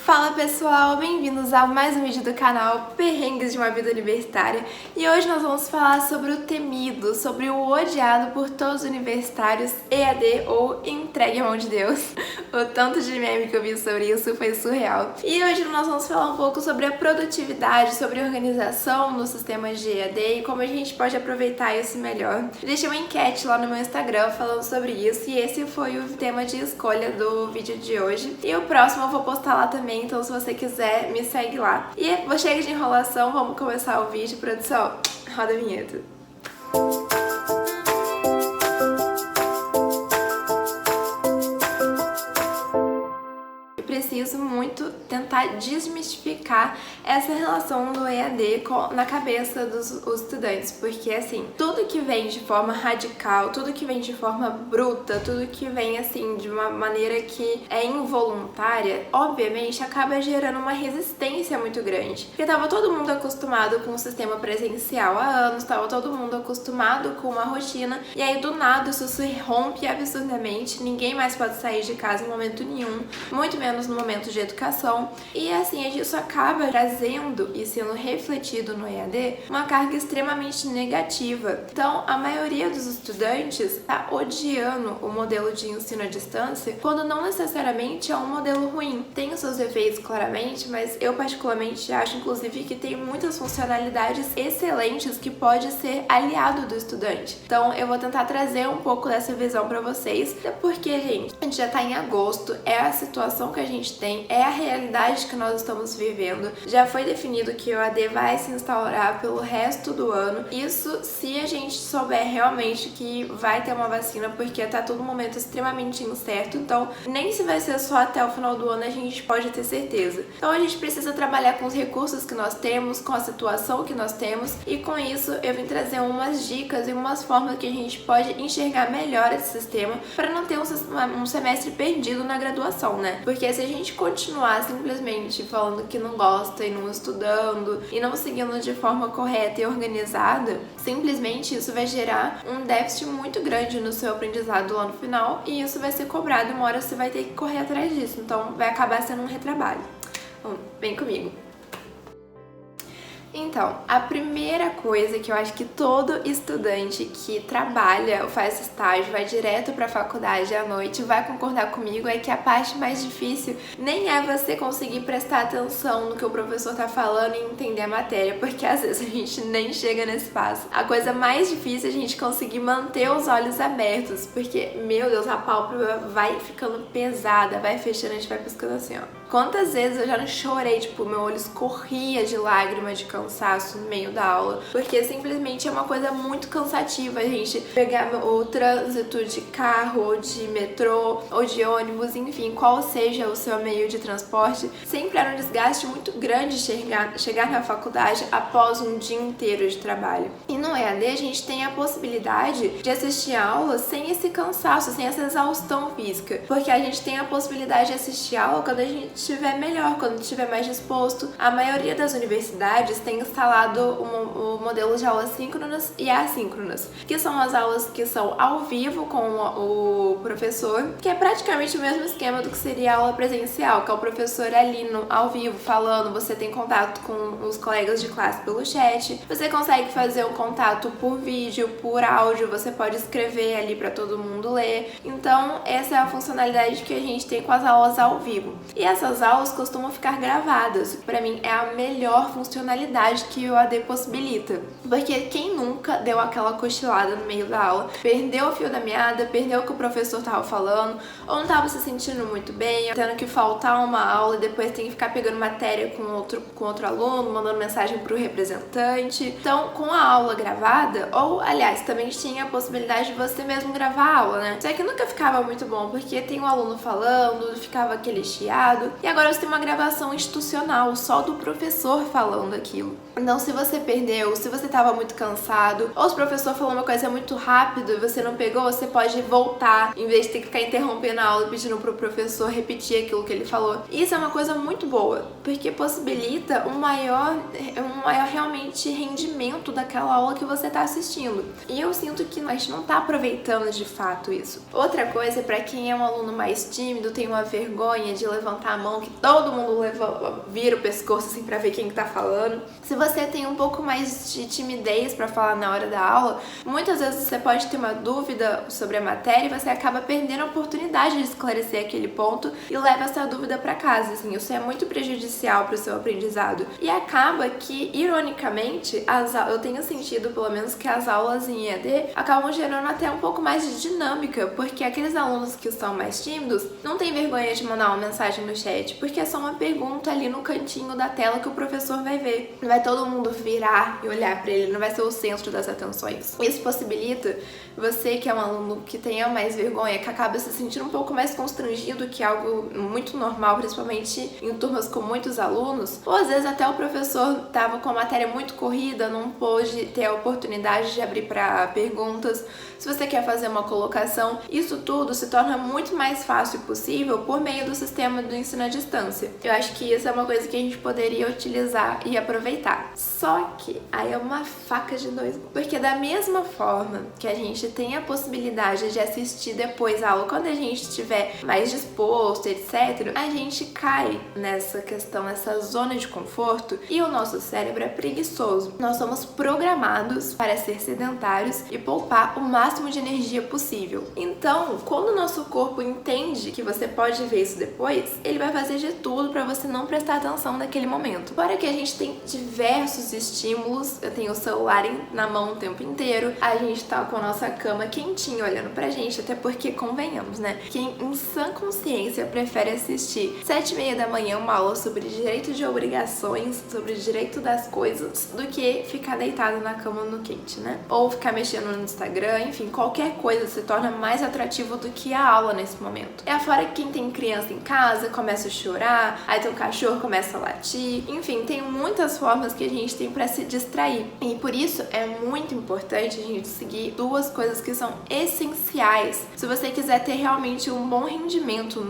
Fala pessoal, bem-vindos a mais um vídeo do canal Perrengues de uma Vida Universitária. E hoje nós vamos falar sobre o temido, sobre o odiado por todos os universitários EAD ou entregue à mão de Deus. O tanto de meme que eu vi sobre isso foi surreal. E hoje nós vamos falar um pouco sobre a produtividade, sobre a organização nos sistemas de EAD e como a gente pode aproveitar isso melhor. Eu deixei uma enquete lá no meu Instagram falando sobre isso e esse foi o tema de escolha do vídeo de hoje. E o próximo eu vou postar lá também, então se você quiser, me segue lá. E vou chegar de enrolação, vamos começar o vídeo. Produção, roda a vinheta. Preciso muito tentar desmistificar essa relação do EAD na cabeça dos estudantes, porque assim, tudo que vem de forma radical, tudo que vem de forma bruta, tudo que vem assim de uma maneira que é involuntária, obviamente acaba gerando uma resistência muito grande, porque tava todo mundo acostumado com o sistema presencial há anos, tava todo mundo acostumado com uma rotina, e aí do nada isso se rompe absurdamente, ninguém mais pode sair de casa em momento nenhum, muito menos no momento de educação, e assim isso acaba trazendo e sendo refletido no EAD uma carga extremamente negativa. Então a maioria dos estudantes está odiando o modelo de ensino à distância, quando não necessariamente é um modelo ruim. Tem os seus defeitos claramente, mas eu particularmente acho inclusive que tem muitas funcionalidades excelentes que pode ser aliado do estudante. Então eu vou tentar trazer um pouco dessa visão para vocês, porque gente, a gente já tá em agosto, é a situação que a gente tem, é a realidade que nós estamos vivendo. Já foi definido que o EAD vai se instaurar pelo resto do ano. Isso se a gente souber realmente que vai ter uma vacina, porque tá todo momento extremamente incerto. Então, nem se vai ser só até o final do ano a gente pode ter certeza. Então, a gente precisa trabalhar com os recursos que nós temos, com a situação que nós temos, e com isso eu vim trazer umas dicas e umas formas que a gente pode enxergar melhor esse sistema para não ter um semestre perdido na graduação, né? Porque se a gente continuar simplesmente falando que não gosta e não estudando e não seguindo de forma correta e organizada, simplesmente isso vai gerar um déficit muito grande no seu aprendizado lá no final e isso vai ser cobrado, uma hora você vai ter que correr atrás disso, então vai acabar sendo um retrabalho. Bom, vem comigo. Então, a primeira coisa que eu acho que todo estudante que trabalha ou faz estágio, vai direto para a faculdade à noite, vai concordar comigo, é que a parte mais difícil nem é você conseguir prestar atenção no que o professor tá falando e entender a matéria, porque às vezes a gente nem chega nesse passo. A coisa mais difícil é a gente conseguir manter os olhos abertos, porque, meu Deus, a pálpebra vai ficando pesada, vai fechando, a gente vai piscando assim, ó. Quantas vezes eu já não chorei, tipo, meu olho escorria de lágrima de cansaço no meio da aula, porque simplesmente é uma coisa muito cansativa a gente pegar o trânsito de carro, ou de metrô, ou de ônibus, enfim, qual seja o seu meio de transporte, sempre era um desgaste muito grande chegar na faculdade após um dia inteiro de trabalho. E no EAD a gente tem a possibilidade de assistir a aula sem esse cansaço, sem essa exaustão física, porque a gente tem a possibilidade de assistir a aula quando a gente estiver melhor, quando estiver mais disposto. A maioria das universidades tem instalado o modelo de aulas síncronas e assíncronas, que são as aulas que são ao vivo com o professor, que é praticamente o mesmo esquema do que seria a aula presencial, que é o professor ali ao vivo falando, você tem contato com os colegas de classe pelo chat, você consegue fazer um contato por vídeo, por áudio, você pode escrever ali para todo mundo ler. Então essa é a funcionalidade que a gente tem com as aulas ao vivo. E essas aulas costumam ficar gravadas. Para mim é a melhor funcionalidade que o EAD possibilita, porque quem nunca deu aquela cochilada no meio da aula, perdeu o fio da meada, perdeu o que o professor tava falando, ou não tava se sentindo muito bem, tendo que faltar uma aula e depois tem que ficar pegando matéria com outro aluno, mandando mensagem pro representante. Então, com a aula gravada, ou aliás, também tinha a possibilidade de você mesmo gravar a aula, né? Só que nunca ficava muito bom, porque tem um aluno falando, ficava aquele chiado, e agora você tem uma gravação institucional, só do professor falando aquilo. Então, se você perdeu, se você estava muito cansado, ou se o professor falou uma coisa muito rápido e você não pegou, você pode voltar, em vez de ter que ficar interrompendo a aula e pedindo pro professor repetir aquilo que ele falou. Isso é uma coisa muito boa, porque possibilita um maior realmente rendimento daquela aula que você está assistindo. E eu sinto que a gente não está aproveitando de fato isso. Outra coisa, para quem é um aluno mais tímido, tem uma vergonha de levantar a mão mão que todo mundo vira o pescoço assim pra ver quem tá falando. Se você tem um pouco mais de timidez pra falar na hora da aula, muitas vezes você pode ter uma dúvida sobre a matéria e você acaba perdendo a oportunidade de esclarecer aquele ponto e leva essa dúvida pra casa, assim. Isso é muito prejudicial pro seu aprendizado. E acaba que, ironicamente, eu tenho sentido, pelo menos, que as aulas em EAD acabam gerando até um pouco mais de dinâmica, porque aqueles alunos que são mais tímidos não tem vergonha de mandar uma mensagem no chat, porque é só uma pergunta ali no cantinho da tela que o professor vai ver. Não vai todo mundo virar e olhar pra ele, não vai ser o centro das atenções. Isso possibilita você, que é um aluno que tenha mais vergonha, que acaba se sentindo um pouco mais constrangido, que é algo muito normal, principalmente em turmas com muitos alunos, ou às vezes até o professor estava com a matéria muito corrida, não pôde ter a oportunidade de abrir para perguntas. Se você quer fazer uma colocação, isso tudo se torna muito mais fácil possível por meio do sistema do ensino à distância. Eu acho que isso é uma coisa que a gente poderia utilizar e aproveitar. Só que aí é uma faca de dois gumes, porque da mesma forma que a gente tem a possibilidade de assistir depois a aula quando a gente estiver mais disposto, etc., a gente cai nessa questão, nessa zona de conforto, e o nosso cérebro é preguiçoso. Nós somos programados para ser sedentários e poupar o máximo de energia possível. Então, quando o nosso corpo entende que você pode ver isso depois, ele vai fazer de tudo para você não prestar atenção naquele momento. Fora que a gente tem diversos estímulos, eu tenho o celular na mão o tempo inteiro, a gente tá com a nossa cama quentinha olhando pra gente, até porque, convenhamos, né? Quem em sã consciência prefere assistir 7h30 da manhã uma aula sobre direito de obrigações, sobre direito das coisas, do que ficar deitado na cama no quente, né? Ou ficar mexendo no Instagram, enfim, qualquer coisa se torna mais atrativo do que a aula nesse momento. É fora que quem tem criança em casa começa a chorar, aí teu cachorro começa a latir, enfim, tem muitas formas que a gente tem pra se distrair. E por isso é muito importante a gente seguir duas coisas que são essenciais se você quiser ter realmente um bom rendimento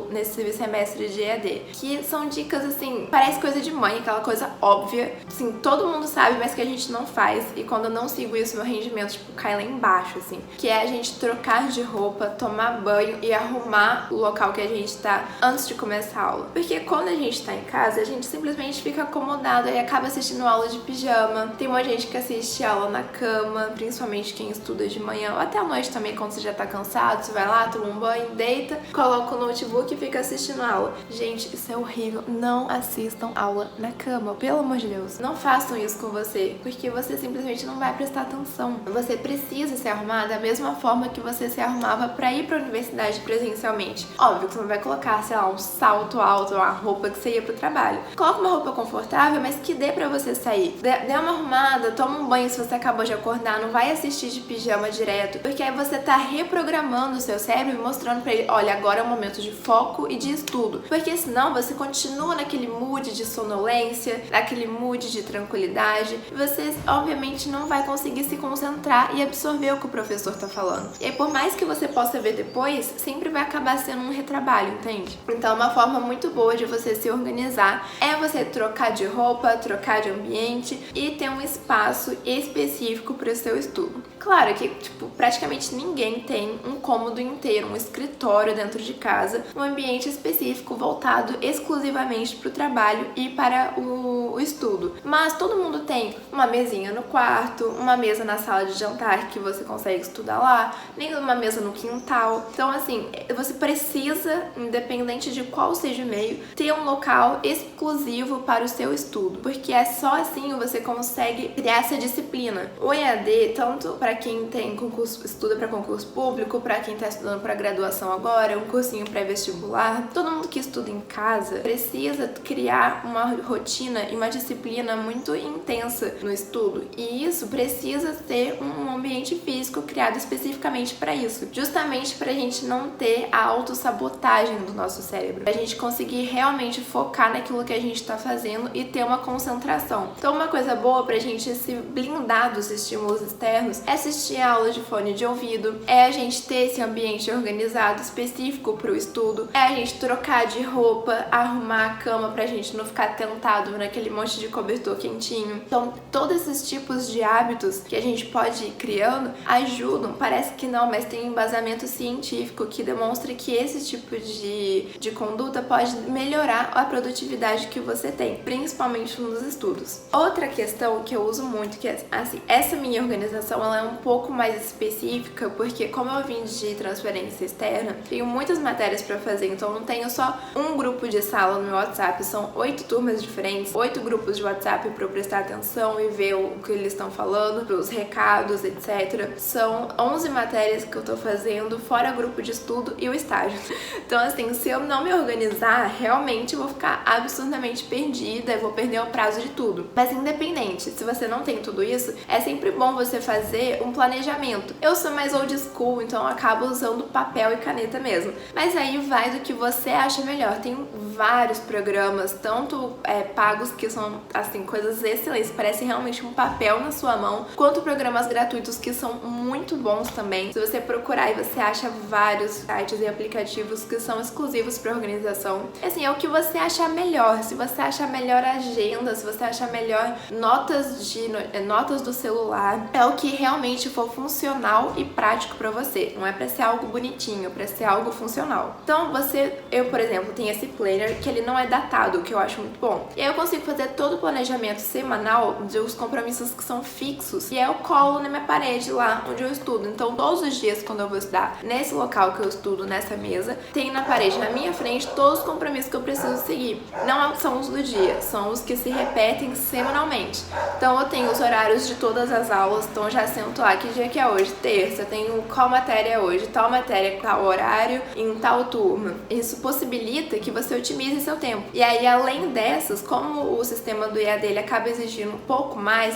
nesse semestre de EAD, que são dicas assim, parece coisa de mãe, aquela coisa óbvia, assim, todo mundo sabe, mas que a gente não faz, e quando eu não sigo isso, meu rendimento, tipo, cai lá embaixo, assim, que é a gente trocar de roupa, tomar banho e arrumar o local que a gente tá antes de começar a aula. Porque quando a gente tá em casa, a gente simplesmente fica acomodado e acaba assistindo aula de pijama. Tem uma gente que assiste aula na cama, principalmente quem estuda de manhã, ou até à noite também, quando você já tá cansado, você vai lá, toma um banho, deita, coloca o notebook e fica assistindo a aula. Gente, isso é horrível. Não assistam aula na cama, pelo amor de Deus. Não façam isso com você, porque você simplesmente não vai prestar atenção. Você precisa se arrumar da mesma forma que você se arrumava pra ir pra universidade presencialmente. Óbvio que você não vai colocar, sei lá, um salto alto, uma roupa que você ia pro trabalho. Coloca uma roupa confortável, mas que dê pra você sair. Dê uma arrumada, toma um banho se você acabou de acordar, não vai assistir de pijama direto, porque aí você tá reprogramando o seu cérebro e mostrando pra ele, olha, agora é o momento de foco e de estudo. Porque senão você continua naquele mood de sonolência, naquele mood de tranquilidade, e você obviamente não vai conseguir se concentrar e absorver o que o professor tá falando. E aí, por mais que você possa ver depois, sempre vai acabar sendo um retrabalho, entende? Então, uma forma muito boa de você se organizar é você trocar de roupa, trocar de ambiente e ter um espaço específico para o seu estudo. Claro que, tipo, praticamente ninguém tem um cômodo inteiro, um escritório dentro de casa, um ambiente específico voltado exclusivamente para o trabalho e para o estudo. Mas todo mundo tem uma mesinha no quarto, uma mesa na sala de jantar que você consegue estudar lá, nem uma mesa no quintal. Então, assim, você precisa, independente de qual seja o meio, ter um local exclusivo para o seu estudo, porque é só assim você consegue criar essa disciplina. O EAD, tanto para quem tem concurso, estuda para concurso público, para quem está estudando para graduação agora, um cursinho pré-vestibular, todo mundo que estuda em casa precisa criar uma rotina e uma disciplina muito intensa no estudo, e isso precisa ter um ambiente físico criado especificamente para isso, justamente para a gente não ter a autossabotagem do nosso cérebro, pra gente conseguir realmente focar naquilo que a gente está fazendo e ter uma concentração. Então, uma coisa boa pra gente se blindar dos estímulos externos é assistir a aula de fone de ouvido, é a gente ter esse ambiente organizado específico pro estudo, é a gente trocar de roupa, arrumar a cama pra gente não ficar tentado naquele monte de cobertor quentinho. Então, todos esses tipos de hábitos que a gente pode ir criando ajudam, parece que não, mas tem um embasamento científico que demonstra que esse tipo de conduta conduta pode melhorar a produtividade que você tem, principalmente nos estudos. Outra questão que eu uso muito, que é assim, essa minha organização ela é um pouco mais específica, porque como eu vim de transferência externa, tenho muitas matérias para fazer, então não tenho só um grupo de sala no meu WhatsApp, são 8 turmas diferentes, 8 grupos de WhatsApp para eu prestar atenção e ver o que eles estão falando, os recados, etc. São 11 matérias que eu tô fazendo, fora grupo de estudo e o estágio. Então assim, se eu não me organizar, realmente eu vou ficar absurdamente perdida, eu vou perder o prazo de tudo. Mas independente, se você não tem tudo isso, é sempre bom você fazer um planejamento. Eu sou mais old school, então eu acabo usando papel e caneta mesmo. Mas aí vai do que você acha melhor. Tem vários programas, tanto pagos, que são assim, coisas excelentes, parecem realmente um papel na sua mão, quanto programas gratuitos que são muito bons também. Se você procurar aí, você acha vários sites e aplicativos que são exclusivos para organização. Assim, é o que você achar melhor. Se você achar melhor agenda, se você achar melhor notas do celular, é o que realmente for funcional e prático para você. Não é para ser algo bonitinho, é para ser algo funcional. Então, eu, por exemplo, tenho esse planner que ele não é datado, que eu acho muito bom. E aí eu consigo fazer todo o planejamento semanal dos compromissos que são fixos. E aí eu colo na minha parede lá onde eu estudo. Então, todos os dias quando eu vou estudar nesse local que eu estudo, nessa mesa, tem na parede, na minha frente, todos os compromissos que eu preciso seguir. Não são os do dia, são os que se repetem semanalmente. Então eu tenho os horários de todas as aulas, então eu já sento lá, que dia que é hoje? Terça, eu tenho qual matéria é hoje, tal matéria, tal horário, em tal turma. Isso possibilita que você otimize seu tempo. E aí, além dessas, como o sistema do EAD ele acaba exigindo um pouco mais,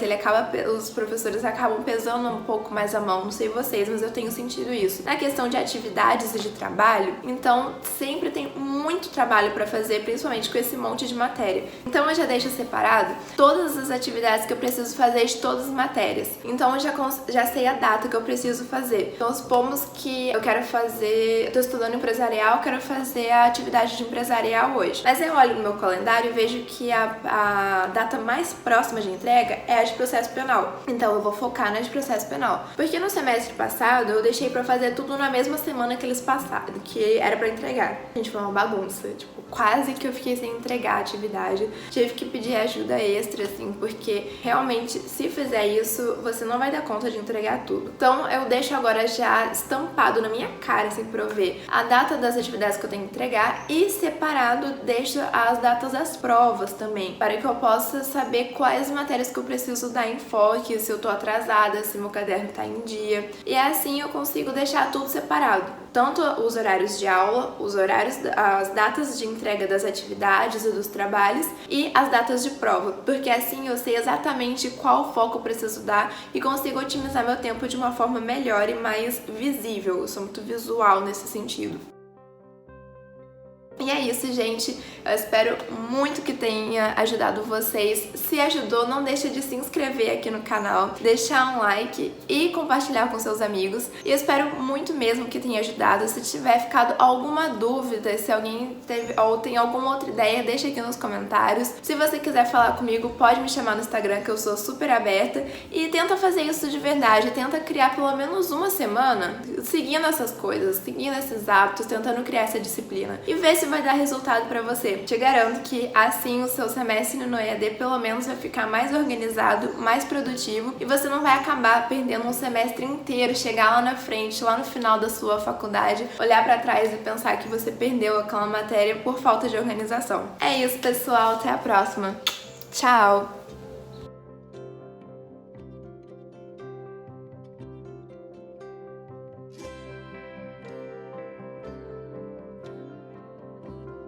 os professores acabam pesando um pouco mais a mão, não sei vocês, mas eu tenho sentido isso. Na questão de atividades e de trabalho, então sempre tem muito trabalho para fazer, principalmente com esse monte de matéria. Então eu já deixo separado todas as atividades que eu preciso fazer de todas as matérias. Então eu já sei a data que eu preciso fazer. Então supomos que eu quero fazer, eu tô estudando empresarial, eu quero fazer a atividade de empresarial hoje. Mas eu olho no meu calendário e vejo que a data mais próxima de entrega é a de processo penal. Então eu vou focar na de processo penal. Porque no semestre passado eu deixei pra fazer tudo na mesma semana que eles passaram, que era pra entregar. Gente, foi uma bagunça, tipo, quase que eu fiquei sem entregar a atividade. Tive que pedir ajuda extra, assim, porque realmente, se fizer isso, você não vai dar conta de entregar tudo. Então eu deixo agora já estampado na minha cara, assim, pra eu ver a data das atividades que eu tenho que entregar e separado deixo as datas das provas também, para que eu possa saber quais matérias que eu preciso dar enfoque, se eu tô atrasada, se meu caderno tá em dia. E assim eu consigo deixar tudo separado. Tanto os horários de aula, as datas de entrega das atividades e dos trabalhos e as datas de prova, porque assim eu sei exatamente qual foco eu preciso dar e consigo otimizar meu tempo de uma forma melhor e mais visível. Eu sou muito visual nesse sentido. E é isso, gente. Eu espero muito que tenha ajudado vocês. Se ajudou, não deixa de se inscrever aqui no canal, deixar um like e compartilhar com seus amigos. E eu espero muito mesmo que tenha ajudado. Se tiver ficado alguma dúvida, se alguém teve ou tem alguma outra ideia, deixa aqui nos comentários. Se você quiser falar comigo, pode me chamar no Instagram, que eu sou super aberta. E tenta fazer isso de verdade, tenta criar pelo menos uma semana seguindo essas coisas, seguindo esses hábitos, tentando criar essa disciplina. E ver se vai dar resultado pra você. Te garanto que assim o seu semestre no EAD pelo menos vai ficar mais organizado, mais produtivo e você não vai acabar perdendo um semestre inteiro, chegar lá na frente, lá no final da sua faculdade, olhar pra trás e pensar que você perdeu aquela matéria por falta de organização. É isso, pessoal. Até a próxima. Tchau!